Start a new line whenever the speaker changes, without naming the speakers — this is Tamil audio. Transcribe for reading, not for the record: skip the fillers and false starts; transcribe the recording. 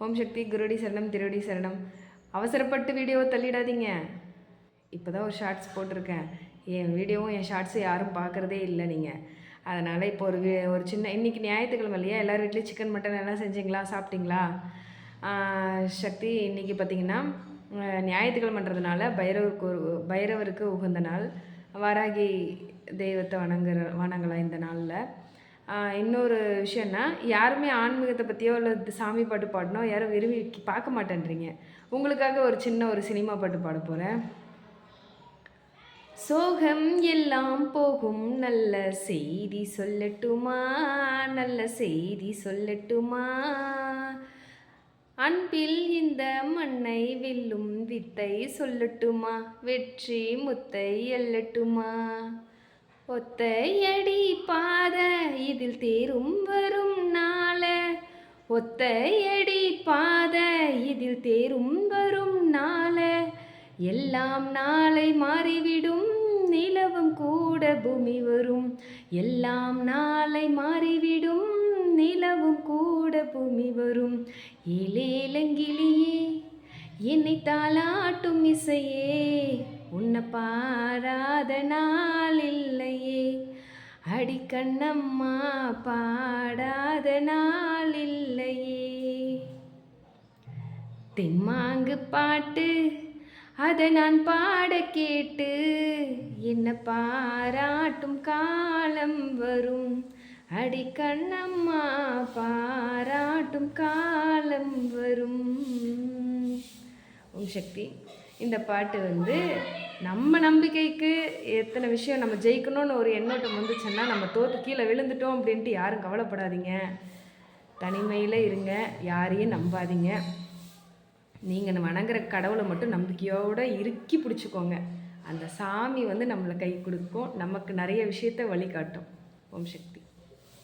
ஓம் சக்தி. குருடி சரணம், திருவடி சரணம். அவசரப்பட்டு வீடியோவை தள்ளிடாதீங்க. இப்போ தான் ஒரு ஷார்ட்ஸ் போட்டிருக்கேன். என் வீடியோவும் என் ஷார்ட்ஸும் யாரும் பார்க்குறதே இல்லை நீங்கள். அதனால் இப்போ ஒரு சின்ன இன்றைக்கி ஞாயிற்றுக்கிழமை இல்லையா, எல்லோரும் வீட்லேயும் சிக்கன் மட்டன் எல்லாம் செஞ்சிங்களா, சாப்பிட்டீங்களா? சக்தி இன்றைக்கி பார்த்திங்கன்னா ஞாயிற்றுக்கிழமைன்றதுனால பைரவருக்கு உகந்த நாள். வாராகி தெய்வத்தை வணங்கலாம் இந்த நாளில். இன்னொரு விஷயம்னா, யாருமே ஆன்மீகத்தை பற்றியோ இல்லை சாமி பாட்டு பாடணும் யாரும் விரும்பி பார்க்க மாட்டேன்றீங்க. உங்களுக்காக ஒரு சின்ன ஒரு சினிமா பாட்டு பாட போகிறேன். சோகம் எல்லாம் போகும், நல்ல செய்தி சொல்லட்டுமா, நல்ல செய்தி சொல்லட்டுமா, அன்பில் இந்த மண்ணை வெல்லும் வித்தை சொல்லட்டுமா, வெற்றி முத்தை எல்லட்டுமா, ஒத்தையடி பாத இதில் தேரும் வரும் நாள, ஒத்தையடி பாத இதில் தேரும் வரும் நாள, எல்லாம் நாளை மாறிவிடும், நிலவும் கூட பூமி வரும், எல்லாம் நாளை மாறிவிடும், நிலவும் கூட பூமி வரும், ஏலேலங்கிளியே என்னை தாளாட்டும் இசையே, உன்னை பாராத நாள் இல்லையே, அடிக்கண்ணம்மா பாடாத நாள் இல்லையே, தெம்மாங்கு பாட்டு அதை நான் பாட கேட்டு என்ன பாராட்டும் காலம் வரும், அடிக்கண்ணம்மா பாராட்டும் காலம் வரும். ஓம் சக்தி. இந்த பாட்டு நம்ம நம்பிக்கைக்கு எத்தனை விஷயம் நம்ம ஜெயிக்கணும்னு ஒரு எண்ணோட்டம் வந்துச்சுன்னா, நம்ம தோற்று கீழே விழுந்துட்டோம் அப்படின்ட்டு யாரும் கவலைப்படாதீங்க. தனிமையில் இருங்க, யாரையும் நம்பாதீங்க. நீங்கள் வணங்குற கடவுளை மட்டும் நம்பிக்கையோடு இறுக்கி பிடிச்சிக்கோங்க. அந்த சாமி நம்மளை கை கொடுக்கும், நமக்கு நிறைய விஷயத்தை வழிகாட்டும். ஓம் சக்தி.